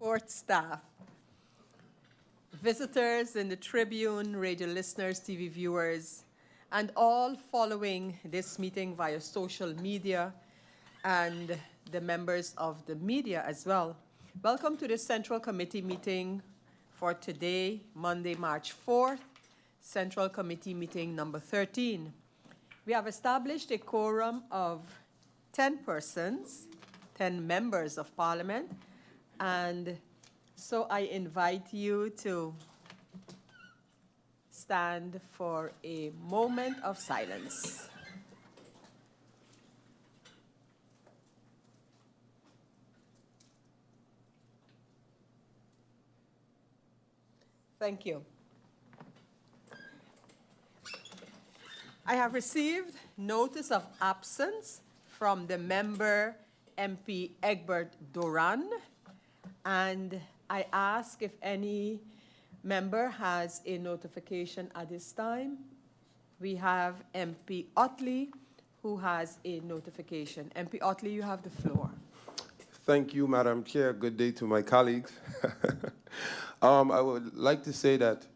Court staff, visitors in the Tribune, radio listeners, TV viewers, and all following this meeting via social media, and the members of the media as well. Welcome to this Central Committee meeting for today, Monday, March 4th, Central Committee meeting number 13. We have established a quorum of 10 persons, 10 members of Parliament, and so I invite you to stand for a moment of silence. Thank you. I have received notice of absence from the member MP Egbert Doran, and I ask if any member has a notification at this time. We have MP Otley, who has a notification. MP Otley, you have the floor. Thank you, Madam Chair. Good day to my colleagues. I would like to say that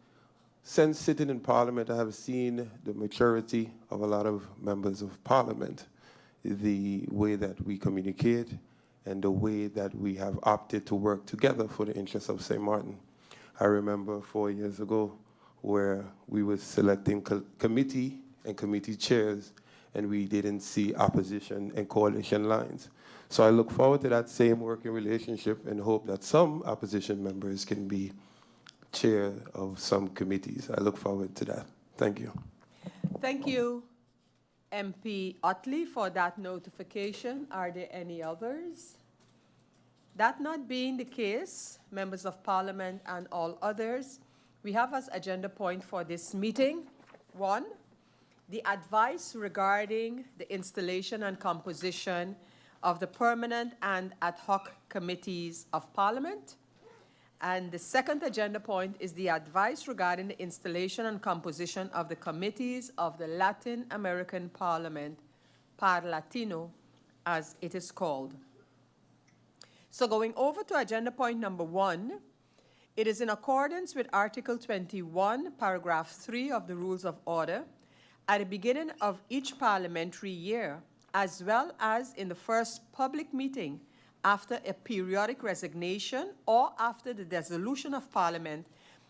since sitting in Parliament, I have seen the maturity of a lot of members of Parliament, the way that we communicate, and the way that we have opted to work together for the interests of St. Martin. I remember 4 years ago where we were selecting committee and committee chairs, and we didn't see opposition and coalition lines. So I look forward to that same working relationship and hope that some opposition members can be chair of some committees. I look forward to that. Thank you. Thank you, MP Otley, for that notification. Are there any others? That not being the case, members of Parliament and all others, we have as agenda point for this meeting, 1, the advice regarding the installation and composition of the permanent and ad hoc committees of Parliament. And the second agenda point is the advice regarding the installation and composition of the committees of the Latin American Parliament, Parlatino, as it is called. So going over to agenda point number 1, it is in accordance with Article 21, paragraph 3 of the Rules of Order, at the beginning of each parliamentary year, as well as in the first public meeting after a periodic resignation or after the dissolution of Parliament,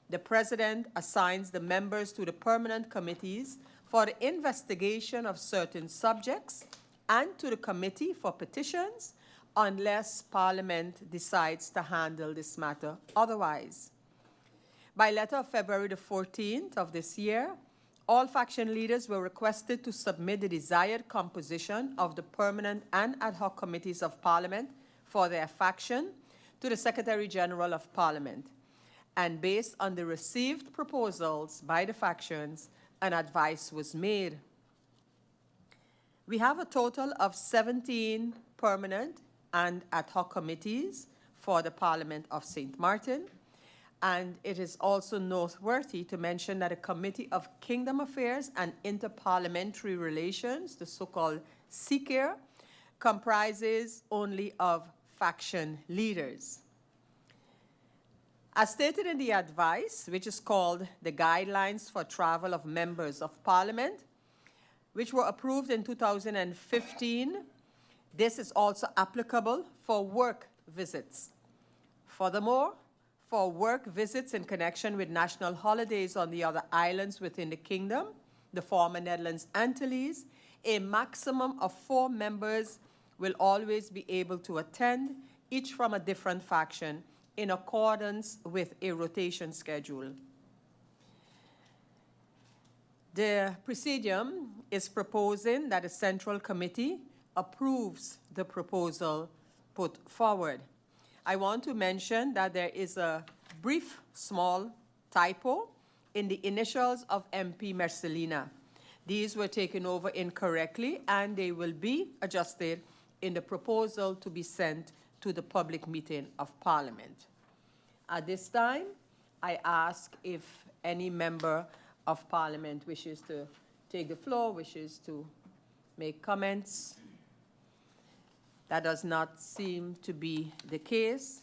the President assigns the members to the permanent committees for the investigation of certain subjects and to the Committee for Petitions, unless Parliament decides to handle this matter otherwise. By letter of February the 14th of this year, all faction leaders were requested to submit the desired composition of the permanent and ad hoc committees of Parliament for their faction to the Secretary General of Parliament. And based on the received proposals by the factions, an advice was made. We have a total of 17 permanent and ad hoc committees for the Parliament of St. Martin. And it is also noteworthy to mention that a Committee of Kingdom Affairs and Interparliamentary Relations, the so-called CKIR, comprises only of faction leaders. As stated in the advice, which is called the Guidelines for Travel of Members of Parliament, which were approved in 2015, this is also applicable for work visits. Furthermore, for work visits in connection with national holidays on the other islands within the kingdom, the former Netherlands Antilles, a maximum of 4 members will always be able to attend, each from a different faction, in accordance with a rotation schedule. The Presidium is proposing that the Central Committee approves the proposal put forward. I want to mention that there is a brief, small typo in the initials of MP Mercelina. These were taken over incorrectly, and they will be adjusted in the proposal to be sent to the public meeting of Parliament. At this time, I ask if any member of Parliament wishes to take the floor, wishes to make comments. That does not seem to be the case.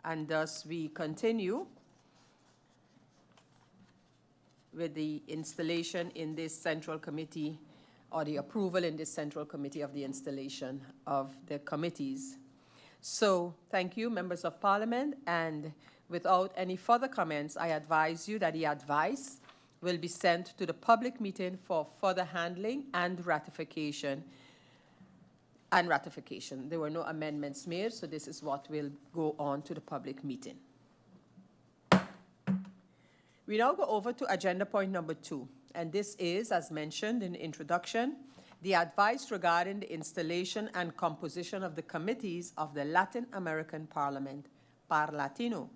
And thus we continue with the installation in this central committee, or the approval in this central committee of the installation of the committees. So thank you, members of parliament, and without any further comments, I advise you that the advice will be sent to the public meeting for further handling and ratification. There were no amendments made, so this is what will go on to the public meeting. We now go over to agenda point number 2, and this is, as mentioned in the introduction, the advice regarding the installation and composition of the committees of the Latin American Parliament, Parlatino.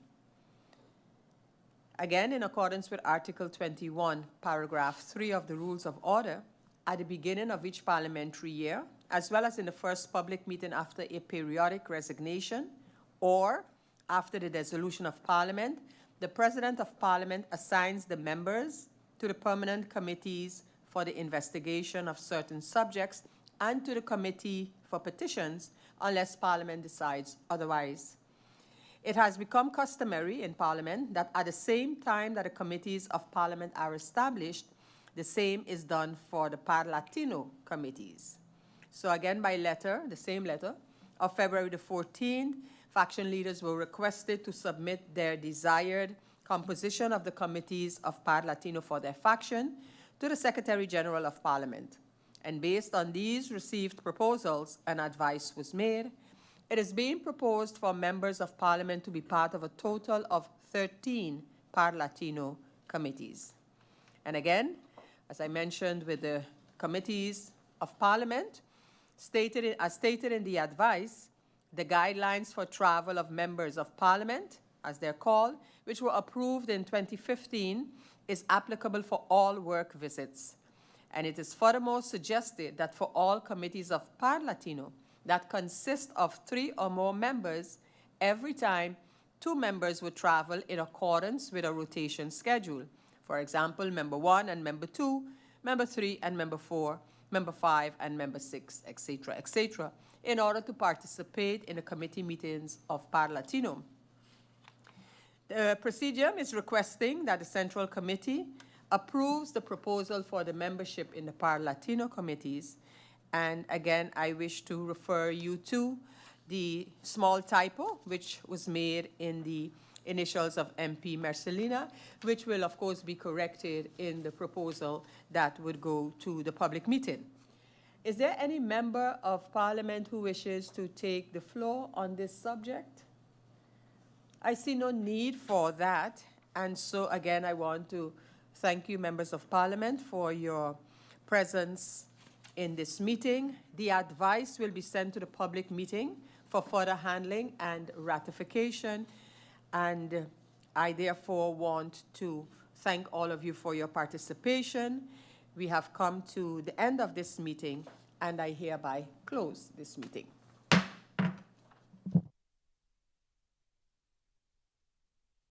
Again, in accordance with Article 21, paragraph 3 of the Rules of Order, at the beginning of each parliamentary year, as well as in the first public meeting after a periodic resignation or after the dissolution of Parliament, the President of Parliament assigns the members to the permanent committees for the investigation of certain subjects and to the Committee for Petitions unless Parliament decides otherwise. It has become customary in Parliament that at the same time that the committees of Parliament are established, the same is done for the Parlatino committees. So again, by letter, the same letter, of February the 14th, faction leaders were requested to submit their desired composition of the committees of Parlatino for their faction to the Secretary General of Parliament. And based on these received proposals, an advice was made. It is being proposed for members of Parliament to be part of a total of 13 Parlatino committees. And again, as I mentioned with the committees of Parliament, as stated in the advice, the guidelines for travel of members of Parliament, as they're called, which were approved in 2015, is applicable for all work visits. And it is furthermore suggested that for all committees of Parlatino that consist of 3 or more members, every time 2 members would travel in accordance with a rotation schedule. For example, member 1 and member 2, member 3 and member 4, member 5 and member 6, etc., in order to participate in the committee meetings of Parlatino. The Presidium is requesting that the Central Committee approves the proposal for the membership in the Parlatino committees. And again, I wish to refer you to the small typo which was made in the initials of MP Marcelina, which will of course be corrected in the proposal that would go to the public meeting. Is there any member of Parliament who wishes to take the floor on this subject? I see no need for that, and so again I want to thank you, members of Parliament, for your presence in this meeting. The advice will be sent to the public meeting for further handling and ratification. And I therefore want to thank all of you for your participation. We have come to the end of this meeting, and I hereby close this meeting.